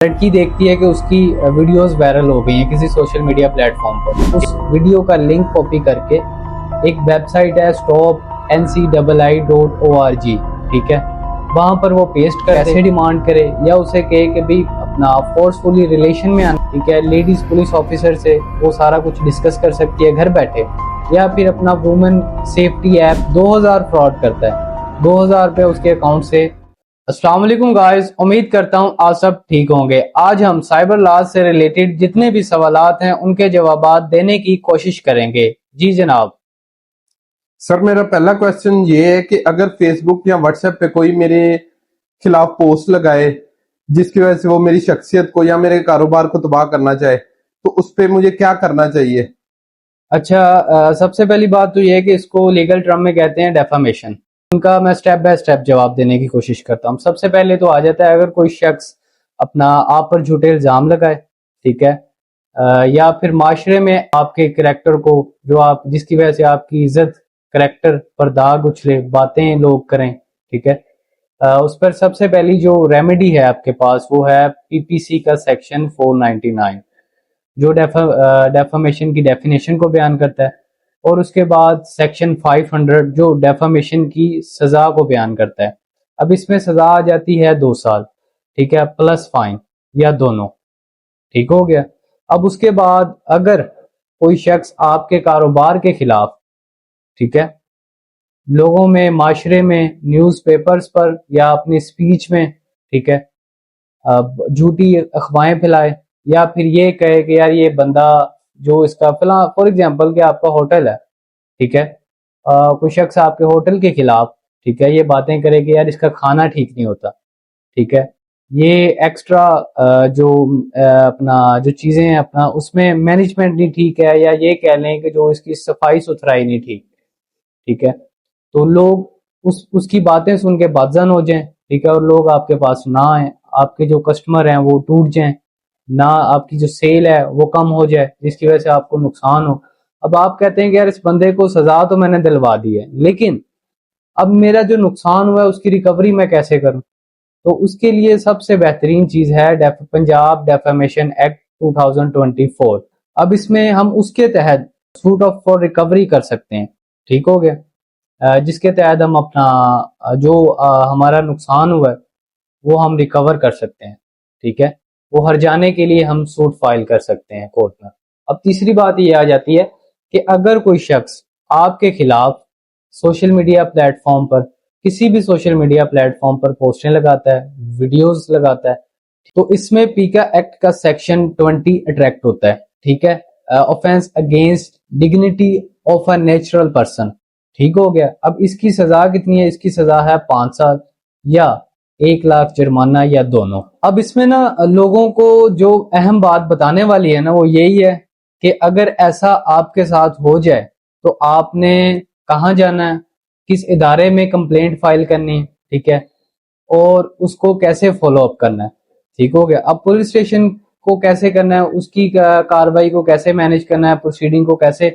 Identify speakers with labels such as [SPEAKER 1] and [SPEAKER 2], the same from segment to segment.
[SPEAKER 1] لڑکی دیکھتی ہے کہ اس کی ویڈیوز وائرل ہو گئی ہیں کسی سوشل میڈیا پلیٹ فارم پر، اس ویڈیو کا لنک کاپی کر کے ایک ویب سائٹ ہے stopncii.org، ٹھیک ہے، وہاں پر وہ پیسٹ کر ایسے ڈیمانڈ کرے یا اسے کہے کہ بھی اپنا فورسفلی ریلیشن میں آنا، ٹھیک ہے، لیڈیز پولیس آفیسر سے وہ سارا کچھ ڈسکس کر سکتی ہے گھر بیٹھے، یا پھر اپنا وومن سیفٹی ایپ 2000 فراڈ کرتا ہے، 2000 روپے اس کے اکاؤنٹ سے۔ السلام علیکم گائز، امید کرتا ہوں آپ سب ٹھیک ہوں گے۔ آج ہم سائبر لاز سے ریلیٹڈ جتنے بھی سوالات ہیں ان کے جوابات دینے کی کوشش کریں گے۔ جی جناب۔
[SPEAKER 2] سر میرا پہلا کویسچن یہ ہے کہ اگر فیس بک یا واٹس ایپ پہ کوئی میرے خلاف پوسٹ لگائے جس کی وجہ سے وہ میری شخصیت کو یا میرے کاروبار کو تباہ کرنا چاہے تو اس پہ مجھے کیا کرنا چاہیے؟
[SPEAKER 1] اچھا، سب سے پہلی بات تو یہ ہے کہ اس کو لیگل ٹرم میں کہتے ہیں ڈیفامیشن۔ ان کا میں سٹیپ بائی سٹیپ جواب دینے کی کوشش کرتا ہوں۔ سب سے پہلے تو آ جاتا ہے اگر کوئی شخص اپنا آپ پر جھوٹے الزام لگائے، ٹھیک ہے، یا پھر معاشرے میں آپ کے کریکٹر کو جو آپ جس کی وجہ سے آپ کی عزت کریکٹر پر داغ اچھلے، باتیں لوگ کریں، ٹھیک ہے، اس پر سب سے پہلی جو ریمیڈی ہے آپ کے پاس وہ ہے پی پی سی کا سیکشن 499 جو ڈیفامیشن کی ڈیفینیشن کو بیان کرتا ہے، اور اس کے بعد سیکشن 500 جو ڈیفامیشن کی سزا کو بیان کرتا ہے۔ اب اس میں سزا آ جاتی ہے 2 سال، ٹھیک ہے، پلس فائن یا دونوں، ٹھیک ہو گیا۔ اب اس کے بعد اگر کوئی شخص آپ کے کاروبار کے خلاف، ٹھیک ہے، لوگوں میں، معاشرے میں، نیوز پیپرز پر یا اپنی سپیچ میں، ٹھیک ہے، جھوٹی افواہیں پھیلائے یا پھر یہ کہے کہ یار یہ بندہ جو اس کا فلاں، فار ایگزامپل کہ آپ کا ہوٹل ہے، ٹھیک ہے، کوئی شخص آپ کے ہوٹل کے خلاف، ٹھیک ہے، یہ باتیں کرے کہ یار اس کا کھانا ٹھیک نہیں ہوتا، ٹھیک ہے، یہ ایکسٹرا جو اپنا جو چیزیں ہیں اپنا اس میں مینجمنٹ نہیں ٹھیک ہے، یا یہ کہہ لیں کہ جو اس کی صفائی ستھرائی نہیں ٹھیک، ٹھیک ہے، تو لوگ اس کی باتیں سن کے بدظن ہو جائیں، ٹھیک ہے، اور لوگ آپ کے پاس نہ آئیں، آپ کے جو کسٹمر ہیں وہ ٹوٹ جائیں، نہ آپ کی جو سیل ہے وہ کم ہو جائے جس کی وجہ سے آپ کو نقصان ہو۔ اب آپ کہتے ہیں کہ یار اس بندے کو سزا تو میں نے دلوا دی ہے، لیکن اب میرا جو نقصان ہوا ہے اس کی ریکوری میں کیسے کروں؟ تو اس کے لیے سب سے بہترین چیز ہے پنجاب ڈیفامیشن ایکٹ 2024۔ اب اس میں ہم اس کے تحت سوٹ آف فار ریکوری کر سکتے ہیں، ٹھیک ہو گیا، جس کے تحت ہم اپنا جو ہمارا نقصان ہوا ہے وہ ہم ریکور کر سکتے ہیں، ٹھیک ہے، وہ ہرجانے کے لیے ہم سوٹ فائل کر سکتے ہیں کورٹ میں۔ اب تیسری بات یہ آ جاتی ہے کہ اگر کوئی شخص آپ کے خلاف سوشل میڈیا پلیٹ فارم پر، کسی بھی سوشل میڈیا پلیٹ فارم پر پوسٹیں لگاتا ہے، ویڈیوز لگاتا ہے، تو اس میں پیکا ایکٹ کا سیکشن 20 اٹریکٹ ہوتا ہے، ٹھیک ہے، offense against dignity of a natural person، ٹھیک ہو گیا۔ اب اس کی سزا کتنی ہے؟ اس کی سزا ہے 5 سال یا 1 لاکھ جرمانہ یا دونوں۔ اب اس میں نا لوگوں کو جو اہم بات بتانے والی ہے نا وہ یہی ہے کہ اگر ایسا آپ کے ساتھ ہو جائے تو آپ نے کہاں جانا ہے، کس ادارے میں کمپلینٹ فائل کرنی ہے، ٹھیک ہے، اور اس کو کیسے فالو اپ کرنا ہے، ٹھیک ہو گیا۔ اب پولیس اسٹیشن کو کیسے کرنا ہے، اس کی کاروائی کو کیسے مینیج کرنا ہے، پروسیڈنگ کو کیسے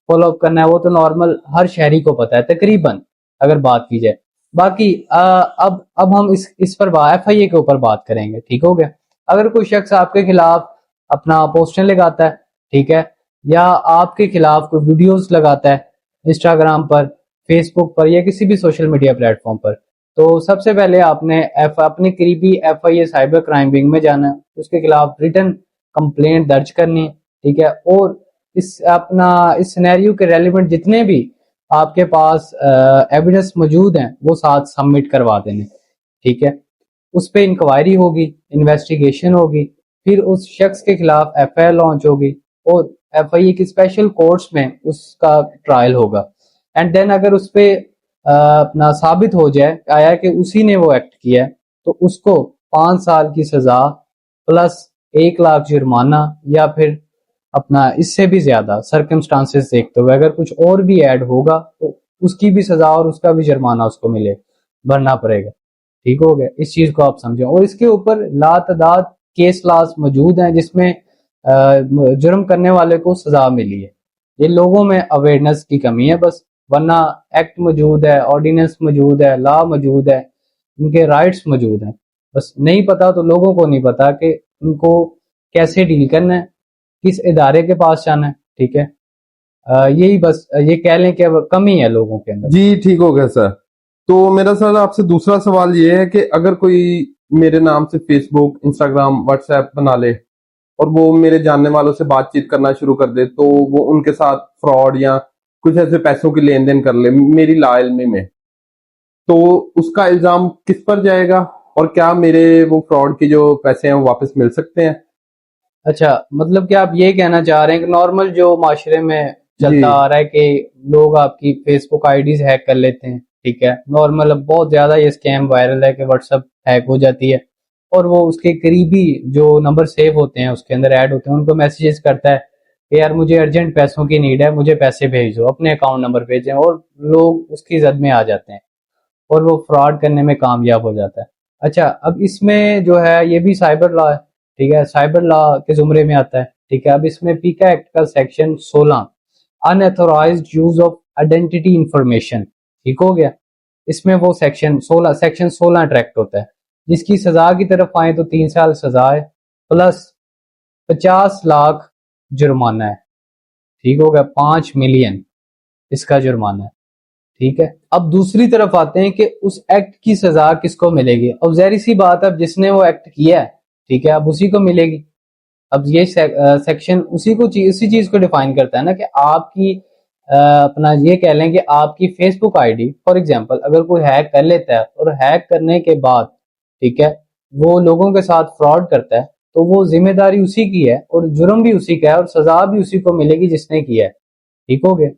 [SPEAKER 1] فالو اپ کرنا ہے، وہ تو نارمل ہر شہری کو پتا ہے تقریباً اگر بات کی جائے۔ باقی اب ہم اس پر ایف آئی اے کے اوپر بات کریں گے، ٹھیک ہو گیا۔ اگر کوئی شخص آپ کے خلاف اپنا پوسٹیں لگاتا ہے، ٹھیک ہے، یا آپ کے خلاف کوئی ویڈیوز لگاتا ہے انسٹاگرام پر، فیس بک پر یا کسی بھی سوشل میڈیا پلیٹ فارم پر، تو سب سے پہلے آپ نے اپنے قریبی F I A cyber crime wing میں جانا ہے، اس کے خلاف ریٹن کمپلینٹ درج کرنی ہے، ٹھیک ہے، اور اس سینیریو کے ریلیونٹ جتنے بھی آپ کے پاس ایویڈنس موجود ہیں وہ ساتھ سبمٹ کروا دینے، ٹھیک ہے۔ اس پہ انکوائری ہوگی، انویسٹیگیشن ہوگی، پھر اس شخص کے خلاف ایف آئی آر لانچ ہوگی اور ایف آئی اے کی اسپیشل کورٹس میں اس کا ٹرائل ہوگا، اینڈ دین اگر اس پہ اپنا ثابت ہو جائے آیا کہ اسی نے وہ ایکٹ کیا ہے تو اس کو 5 سال کی سزا پلس 1 لاکھ جرمانہ یا پھر اپنا اس سے بھی زیادہ سرکمسٹانسز دیکھتے ہوئے اگر کچھ اور بھی ایڈ ہوگا تو اس کی بھی سزا اور اس کا بھی جرمانہ اس کو بھرنا پڑے گا، ٹھیک ہو گیا۔ اس چیز کو آپ سمجھیں، اور اس کے اوپر لاتعداد کیس لاز موجود ہیں جس میں جرم کرنے والے کو سزا ملی ہے۔ یہ لوگوں میں اویئرنیس کی کمی ہے بس، ورنہ ایکٹ موجود ہے، آرڈیننس موجود ہے، لا موجود ہے، ان کے رائٹس موجود ہیں، بس نہیں پتا تو لوگوں کو نہیں پتا کہ ان کو کیسے ڈیل کرنا ہے, کس ادارے کے پاس جانا ہے. ٹھیک ہے, یہی بس یہ کہہ لیں کہ کمی ہے لوگوں کے اندر.
[SPEAKER 2] جی ٹھیک ہو گیا سر. تو میرا سر آپ سے دوسرا سوال یہ ہے کہ اگر کوئی میرے نام سے فیس بک, انسٹاگرام, واٹس ایپ بنا لے اور وہ میرے جاننے والوں سے بات چیت کرنا شروع کر دے, تو وہ ان کے ساتھ فراڈ یا کچھ ایسے پیسوں کی لین دین کر لے میری لا علمی میں, تو اس کا الزام کس پر جائے گا, اور کیا میرے وہ فراڈ کے جو پیسے ہیں وہ واپس مل سکتے ہیں؟
[SPEAKER 1] اچھا, مطلب کہ آپ یہ کہنا چاہ رہے ہیں کہ نارمل جو معاشرے میں
[SPEAKER 2] جی
[SPEAKER 1] چلتا آ رہا ہے کہ لوگ آپ کی فیس بک آئی ڈیز ہیک کر لیتے ہیں. ٹھیک ہے, نارمل اب بہت زیادہ یہ اسکیم وائرل ہے کہ واٹس ایپ ہیک ہو جاتی ہے اور وہ اس کے قریبی جو نمبر سیو ہوتے ہیں اس کے اندر ایڈ ہوتے ہیں ان کو میسیجز کرتا ہے کہ یار مجھے ارجنٹ پیسوں کی نیڈ ہے, مجھے پیسے بھیج دو, اپنے اکاؤنٹ نمبر بھیجیں, اور لوگ اس کی زد میں آ جاتے ہیں اور وہ فراڈ کرنے میں کامیاب ہو جاتا ہے. اچھا, اب اس میں جو ہے یہ بھی سائبر لا ہے. ٹھیک ہے, سائبر لا کے زمرے میں آتا ہے. ٹھیک ہے, اب اس میں پیکا ایکٹ کا section 16 unauthorised use of identity information, ٹھیک ہو گیا, اس میں وہ سیکشن 16 اٹریکٹ ہوتا ہے, جس کی سزا کی طرف آئیں تو 3 سال سزا ہے پلس 50 لاکھ جرمانہ ہے. ٹھیک ہو گیا, 5 ملین اس کا جرمانہ ہے. ٹھیک ہے, اب دوسری طرف آتے ہیں کہ اس ایکٹ کی سزا کس کو ملے گی. اب ظاہر سی بات ہے, اب جس نے وہ ایکٹ کیا ہے, ٹھیک ہے, اب اسی کو ملے گی. اب یہ سیکشن اسی چیز کو ڈیفائن کرتا ہے نا کہ آپ کی اپنا یہ کہہ لیں کہ آپ کی Facebook I D for example اگر کوئی ہیک کر لیتا ہے اور ہیک کرنے کے بعد, ٹھیک ہے, وہ لوگوں کے ساتھ فراڈ کرتا ہے, تو وہ ذمہ داری اسی کی ہے اور جرم بھی اسی کا ہے اور سزا بھی اسی کو ملے گی جس نے کیا ہے. ٹھیک ہو گیا.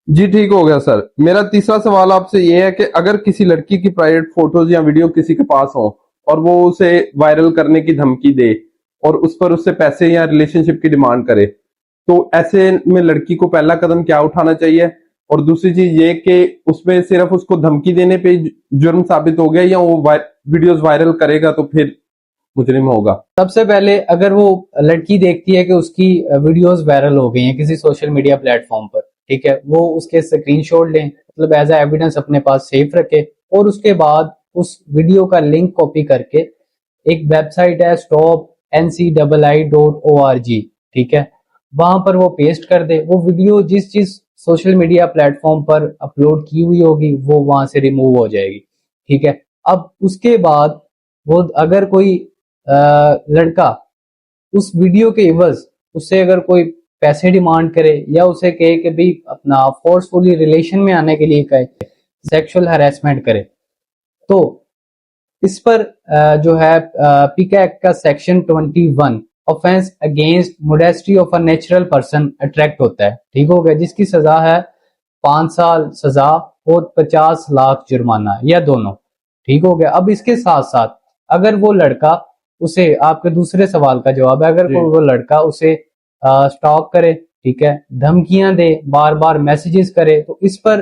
[SPEAKER 2] جی ٹھیک ہو گیا سر. میرا تیسرا سوال آپ سے یہ ہے کہ اگر کسی لڑکی کی پرائیویٹ فوٹوز یا ویڈیو کسی کے پاس ہوں اور وہ اسے وائرل کرنے کی دھمکی دے اور اس پر اس سے پیسے یا ریلیشن شپ کی ڈیمانڈ کرے, تو ایسے میں لڑکی کو پہلا قدم کیا اٹھانا چاہیے؟ اور دوسری چیز یہ کہ اس میں صرف اس کو دھمکی دینے پہ جرم ثابت ہو گیا یا وہ ویڈیوز وائرل کرے گا تو پھر مجرم ہوگا؟
[SPEAKER 1] سب سے پہلے اگر وہ لڑکی دیکھتی ہے کہ اس کی ویڈیوز وائرل ہو گئی ہیں کسی سوشل میڈیا پلیٹ فارم پر, ٹھیک ہے, وہ اس کے اسکرین شاٹ لیں, مطلب ایز اے ایویڈنس اپنے پاس سیف رکھے, اور اس کے بعد اس ویڈیو کا لنک کاپی کر کے ایک ویب سائٹ ہے stopncii.org, ٹھیک ہے, وہاں پر وہ پیسٹ کر دے. وہ ویڈیو جس سوشل میڈیا پلیٹ فارم پر اپلوڈ کی ہوئی ہوگی وہ وہاں سے ریموو ہو جائے گی. ٹھیک ہے, اب اس کے بعد وہ اگر کوئی لڑکا اس ویڈیو کے عوض اس سے اگر کوئی پیسے ڈیمانڈ کرے یا اسے کہے کہ بھی اپنا فورسفلی ریلیشن میں آنے کے لیے کہے, سیکشل ہراسمنٹ کرے, تو اس پر جو ہے پیکا ایکٹ کا section 21 offense against modesty of a natural person attract ہوتا ہے. ٹھیک ہو گیا, جس کی سزا ہے 5 سال سزا اور 50 لاکھ جرمانہ یا دونوں. ٹھیک ہو گیا. اب اس کے ساتھ ساتھ اگر وہ لڑکا اسے, آپ کے دوسرے سوال کا جواب ہے, اگر وہ لڑکا اسے سٹاک کرے, ٹھیک ہے, دھمکیاں دے, بار بار میسیجز کرے, تو اس پر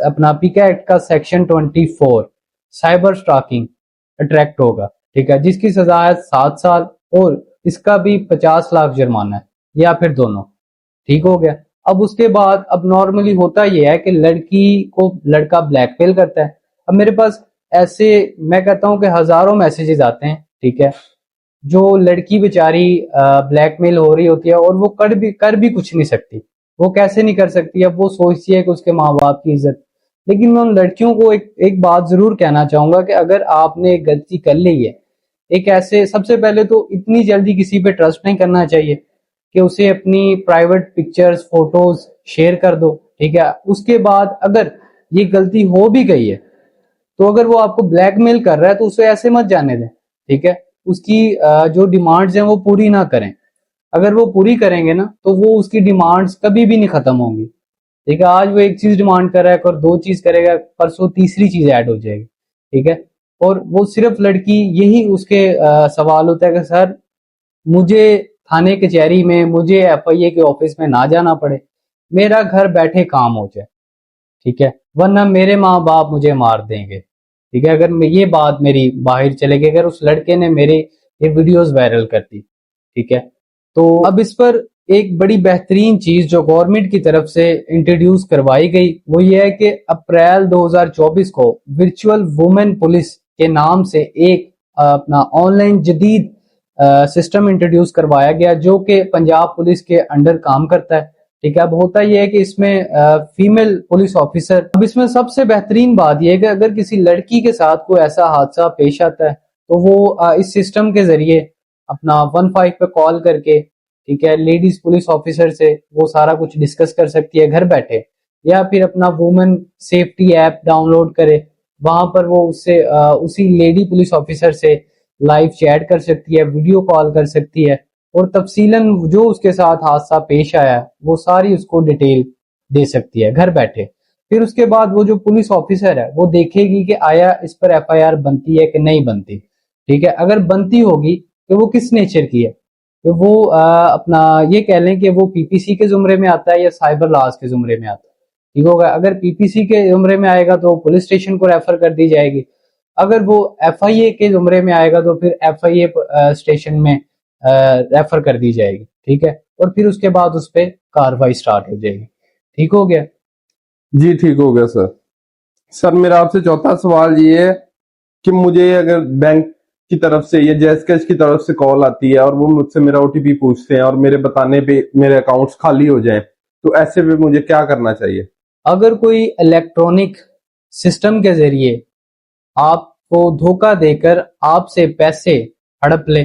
[SPEAKER 1] اپنا پیکا ایکٹ کا سیکشن 24 سائبر سٹاکنگ اٹریکٹ ہوگا. ٹھیک ہے, جس کی سزا ہے 7 سال اور اس کا بھی 50 لاکھ جرمانہ ہے یا پھر دونوں. ٹھیک ہو گیا. اب اس کے بعد اب نارملی ہوتا یہ ہے کہ لڑکی کو لڑکا بلیک میل کرتا ہے. اب میرے پاس ایسے میں کہتا ہوں کہ ہزاروں میسیجز آتے ہیں, ٹھیک ہے, جو لڑکی بیچاری بلیک میل ہو رہی ہوتی ہے اور وہ کر بھی کچھ نہیں سکتی. وہ کیسے نہیں کر سکتی؟ اب وہ سوچتی ہے کہ اس کے ماں باپ کی عزت. لیکن میں ان لڑکیوں کو ایک بات ضرور کہنا چاہوں گا کہ اگر آپ نے ایک غلطی کر لی ہے, ایک ایسے, سب سے پہلے تو اتنی جلدی کسی پہ ٹرسٹ نہیں کرنا چاہیے کہ اسے اپنی پرائیویٹ پکچرز فوٹوز شیئر کر دو. ٹھیک ہے, اس کے بعد اگر یہ غلطی ہو بھی گئی ہے تو اگر وہ آپ کو بلیک میل کر رہا ہے تو اسے ایسے مت جانے دیں. ٹھیک ہے, اس کی جو ڈیمانڈز ہیں وہ پوری نہ کریں. اگر وہ پوری کریں گے نا تو وہ اس کی ڈیمانڈز کبھی بھی نہیں ختم ہوں گی. ٹھیک ہے, آج وہ ایک چیز ڈیمانڈ کر رہا ہے اور 2 چیز کرے گا, پرسوں تیسری چیز ایڈ ہو جائے گی. ٹھیک ہے, اور وہ صرف لڑکی یہی اس کے سوال ہوتا ہے کہ سر مجھے تھانے کچہری میں, مجھے FIA کے آفس میں نہ جانا پڑے, میرا گھر بیٹھے کام ہو جائے. ٹھیک ہے, ورنہ میرے ماں باپ مجھے مار دیں گے. ٹھیک ہے, اگر یہ بات میری باہر چلے گی, اگر اس لڑکے نے میرے یہ ویڈیوز وائرل کر دی. ٹھیک ہے, تو اب اس پر ایک بڑی بہترین چیز جو گورنمنٹ کی طرف سے انٹروڈیوس کروائی گئی وہ یہ ہے کہ اپریل 2024 کو ورچوئل وومن پولیس کے نام سے ایک اپنا آن لائن جدید سسٹم انٹروڈیوس کروایا گیا جو کہ پنجاب پولیس کے انڈر کام کرتا ہے. ٹھیک ہے. اب ہوتا یہ ہے کہ اس میں فیمیل پولیس آفیسر، اب اس میں سب سے بہترین بات یہ ہے کہ اگر کسی لڑکی کے ساتھ کوئی ایسا حادثہ پیش آتا ہے تو وہ اس سسٹم کے ذریعے اپنا 15 پہ کال کر کے، ٹھیک ہے، لیڈیز پولیس آفیسر سے وہ سارا کچھ ڈسکس کر سکتی ہے گھر بیٹھے، یا پھر اپنا women safety app download کرے، وہاں پر وہ اس سے اسی لیڈی پولیس آفیسر سے لائیو چیٹ کر سکتی ہے، ویڈیو کال کر سکتی ہے، اور تفصیلاً جو اس کے ساتھ حادثہ پیش آیا ہے وہ ساری اس کو ڈیٹیل دے سکتی ہے گھر بیٹھے. پھر اس کے بعد وہ جو پولیس آفیسر ہے وہ دیکھے گی کہ آیا اس پر ایف آئی آر بنتی ہے کہ نہیں بنتی. ٹھیک ہے. اگر بنتی ہوگی کہ وہ کس نیچر کی ہے، کہ وہ اپنا یہ کہہ لیں کہ وہ پی پی سی کے زمرے میں آتا ہے یا سائبر لاز کے زمرے میں آتا ہے. ٹھیک ہوگا. اگر پی پی سی کے زمرے میں آئے گا تو پولیس اسٹیشن کو ریفر کر دی جائے گی. اگر وہ ایف آئی اے کے زمرے میں آئے گا تو پھر ایف آئی اے اسٹیشن میں ریفر کر دی جائے گی. ٹھیک ہے. اور پھر اس کے بعد اس پہ کاروائی سٹارٹ ہو جائے گی. ٹھیک ہو گیا؟
[SPEAKER 2] جی ٹھیک ہو گیا سر. سر میرا آپ سے چوتھا سوال یہ ہے کہ مجھے اگر بینک کی طرف سے یا جیز کیش کی طرف سے کال آتی ہے اور وہ مجھ سے میرا او ٹی پی پوچھتے ہیں اور میرے بتانے پہ میرے اکاؤنٹس خالی ہو جائیں تو ایسے میں مجھے کیا کرنا چاہیے؟
[SPEAKER 1] اگر کوئی الیکٹرانک سسٹم کے ذریعے آپ کو دھوکہ دے کر آپ سے پیسے ہڑپ لے،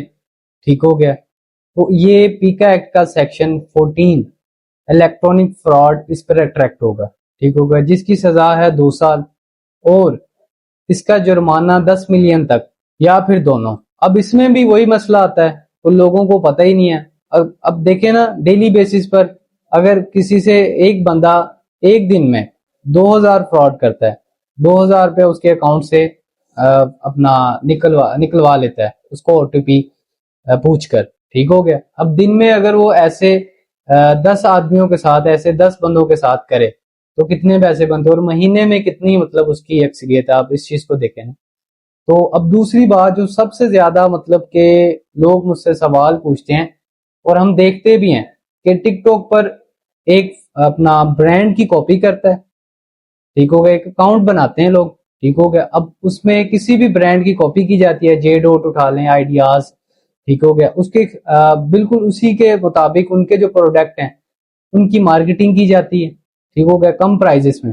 [SPEAKER 1] ٹھیک ہو گیا، تو یہ پیکا ایکٹ کا سیکشن 14 الیکٹرانک فراڈ اس پر اٹریکٹ ہوگا. ٹھیک ہوگا. جس کی سزا ہے 2 سال اور اس کا جرمانہ 10 ملین تک یا پھر دونوں. اب اس میں بھی وہی مسئلہ آتا ہے، تو لوگوں کو پتہ ہی نہیں ہے. اب دیکھیں نا، ڈیلی بیسس پر اگر کسی سے ایک بندہ ایک دن میں 2000 فراڈ کرتا ہے، 2000 روپے اس کے اکاؤنٹ سے اپنا نکلوا لیتا ہے اس کو او ٹی پی پوچھ کر. ٹھیک ہو گیا. اب دن میں اگر وہ ایسے 10 آدمیوں کے ساتھ، ایسے 10 بندوں کے ساتھ کرے تو کتنے پیسے بنتے، اور مہینے میں کتنی مطلب اس کی اکثریت ہے. آپ اس چیز کو دیکھیں نا. تو اب دوسری بات جو سب سے زیادہ مطلب کہ لوگ مجھ سے سوال پوچھتے ہیں اور ہم دیکھتے بھی ہیں کہ ٹک ٹاک پر ایک اپنا برانڈ کی کاپی کرتا ہے. ٹھیک ہو گیا. ایک اکاؤنٹ بناتے ہیں لوگ. ٹھیک ہو گیا. اب اس میں کسی بھی برانڈ کی کاپی کی جاتی ہے، جے ڈوٹ اٹھا لیں، آئیڈیاز. ٹھیک ہو گیا. اس کے بالکل اسی کے مطابق ان کے جو پروڈکٹ ہیں ان کی مارکیٹنگ کی جاتی ہے. ٹھیک ہو گیا. کم پرائزز میں.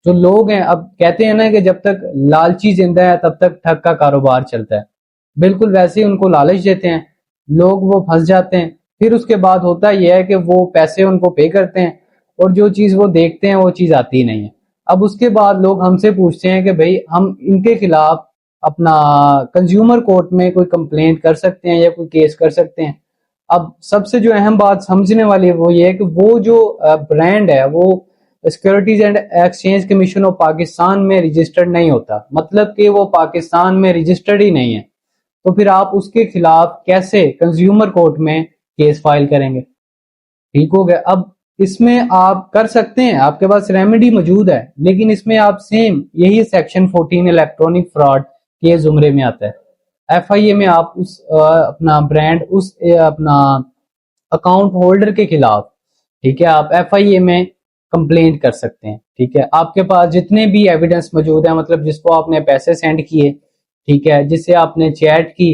[SPEAKER 1] جو لوگ ہیں اب کہتے ہیں نا کہ جب تک لالچی زندہ ہے تب تک ٹھگ کا کاروبار چلتا ہے، بالکل ویسے ہی ان کو لالچ دیتے ہیں، لوگ وہ پھنس جاتے ہیں. پھر اس کے بعد ہوتا یہ ہے کہ وہ پیسے ان کو پے کرتے ہیں اور جو چیز وہ دیکھتے ہیں وہ چیز آتی نہیں ہے. اب اس کے بعد لوگ ہم سے پوچھتے ہیں کہ بھائی ہم ان کے خلاف اپنا کنزیومر کورٹ میں کوئی کمپلینٹ کر سکتے ہیں یا کوئی کیس کر سکتے ہیں. اب سب سے جو اہم بات سمجھنے والی وہ یہ ہے کہ وہ جو برانڈ ہے وہ securities and exchange commission of Pakistan میں رجسٹرڈ نہیں ہوتا، مطلب کہ وہ پاکستان میں رجسٹرڈ ہی نہیں ہے. تو پھر آپ اس کے خلاف کیسے کنزیومر کورٹ میں کیس فائل کریں گے؟ ٹھیک ہو گیا. اب اس میں آپ کر سکتے ہیں، آپ کے پاس ریمیڈی موجود ہے، لیکن اس میں آپ سیم یہی سیکشن 14 الیکٹرانک فراڈ کے زمرے میں آتا ہے. ایف آئی اے میں آپ اس اپنا برانڈ، اس اپنا اکاؤنٹ ہولڈر کے خلاف، ٹھیک ہے، آپ ایف آئی اے میں کمپلینٹ کر سکتے ہیں. ٹھیک ہے. آپ کے پاس جتنے بھی ایویڈنس موجود ہیں، مطلب جس کو آپ نے پیسے سینڈ کیے، ٹھیک ہے، جس سے آپ نے چیٹ کی،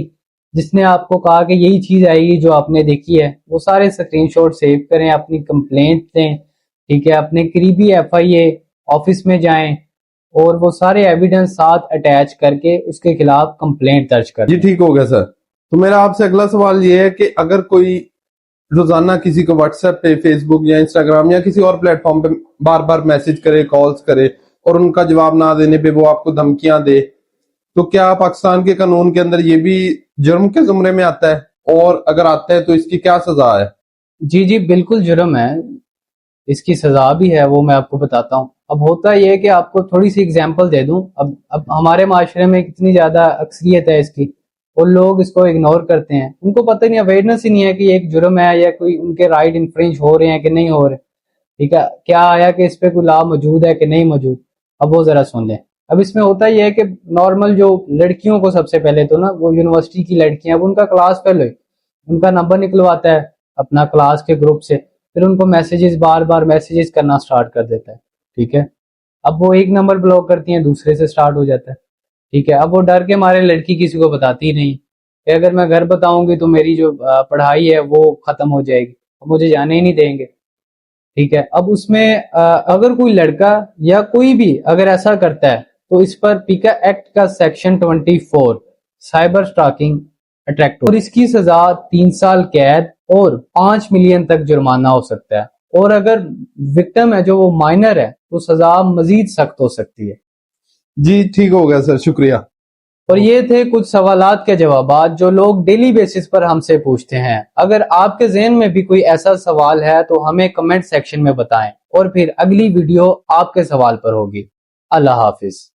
[SPEAKER 1] جس نے آپ کو کہا کہ یہی چیز آئے گی جو آپ نے دیکھی ہے، وہ سارے اسکرین شاٹ سیو کریں، اپنی کمپلینٹ دیں. ٹھیک ہے. اپنے قریبی ایف آئی اے آفس میں جائیں اور وہ سارے ایویڈنس ساتھ اٹیچ کر کے اس کے خلاف کمپلینٹ درج کر دیں.
[SPEAKER 2] جی ٹھیک ہو گیا سر. تو میرا آپ سے اگلا سوال یہ ہے کہ اگر کوئی روزانہ کسی کو واٹس ایپ پہ، فیس بک یا انسٹاگرام یا کسی اور پلیٹ فارم پہ بار بار میسج کرے، کالز کرے اور ان کا جواب نہ دینے پہ وہ آپ کو دھمکیاں دے، تو کیا پاکستان کے قانون کے اندر یہ بھی جرم کے زمرے میں آتا ہے؟ اور اگر آتا ہے تو اس کی کیا سزا ہے؟
[SPEAKER 1] جی بالکل جرم ہے، اس کی سزا بھی ہے، وہ میں آپ کو بتاتا ہوں. اب ہوتا یہ ہے کہ آپ کو تھوڑی سی اگزامپل دے دوں. اب ہمارے معاشرے میں کتنی زیادہ اکثریت ہے اس کی، اور لوگ اس کو اگنور کرتے ہیں. ان کو پتہ نہیں، اویئرنس ہی نہیں ہے کہ یہ ایک جرم ہے یا کوئی ان کے رائٹ انفرنج ہو رہے ہیں کہ نہیں ہو رہے. ٹھیک ہے. کیا آیا کہ اس پہ کوئی لا موجود ہے کہ نہیں موجود. اب وہ ذرا سن لیں. اب اس میں ہوتا یہ ہے کہ نارمل جو لڑکیوں کو سب سے پہلے تو نا، وہ یونیورسٹی کی لڑکیاں، اب ان کا کلاس پہلے ان کا نمبر نکلواتا ہے اپنا کلاس کے گروپ سے، پھر ان کو میسیجز بار بار میسیجز کرنا سٹارٹ کر دیتا ہے. ٹھیک ہے. اب وہ ایک نمبر بلاک کرتی ہیں، دوسرے سے سٹارٹ ہو جاتا ہے. ٹھیک ہے. اب وہ ڈر کے مارے لڑکی کسی کو بتاتی نہیں. کہ اگر میں گھر بتاؤں گی تو میری جو پڑھائی ہے وہ ختم ہو جائے گی، مجھے جانے ہی نہیں دیں گے. ٹھیک ہے. اب اس میں اگر کوئی لڑکا یا کوئی بھی اگر ایسا کرتا ہے تو اس پر پیکا ایکٹ کا سیکشن 24 سائبر سٹاکنگ اٹریکٹ اور اس کی سزا 3 سال قید اور 5 ملین تک جرمانہ ہو سکتا ہے. اور اگر وکٹم ہے جو وہ مائنر ہے تو سزا مزید سخت ہو سکتی ہے.
[SPEAKER 2] جی ٹھیک ہو گیا سر، شکریہ.
[SPEAKER 1] اور یہ تھے کچھ سوالات کے جوابات جو لوگ ڈیلی بیسس پر ہم سے پوچھتے ہیں. اگر آپ کے ذہن میں بھی کوئی ایسا سوال ہے تو ہمیں کمنٹ سیکشن میں بتائیں اور پھر اگلی ویڈیو آپ کے سوال پر ہوگی. اللہ حافظ.